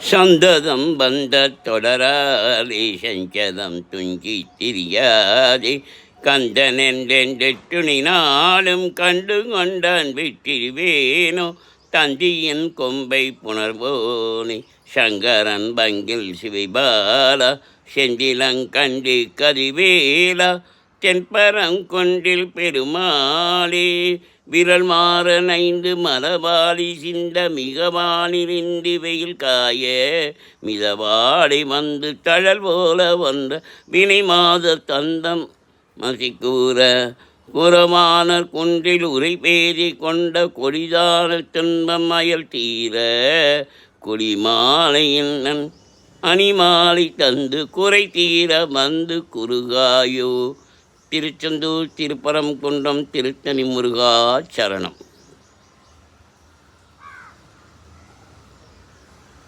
சந்ததம் வந்த தொடராலே சஞ்சதம் துஞ்சி திரியாதே கந்தனென்றென்று துணினாலும் கண்டு கொண்டான் விட்டிருவேனோ தந்தியின் கொம்பை புணர்வோனே சங்கரன் பங்கில் சிவைபாலா செந்திலங்கண்டி கதிவேலா தென்பரங்கொன்றில் பெருமாளே விரல் மாற நைந்து மலபாலி சிந்த மிகவானிலின்றி வெயில் காய மிதவாடி வந்து தழல் போல வந்த வினை மாத தந்தம் மசிக்கூற புறமான குன்றில் உரை பேதி கொண்ட கொடிதான துன்பம் அயல் தீர குடிமாலையின் அணிமாலை தந்து குறை தீர வந்து குறுகாயோ. திருச்செந்தூர் திருப்பரங்குன்றம் திருத்தணி முருகா சரணம்.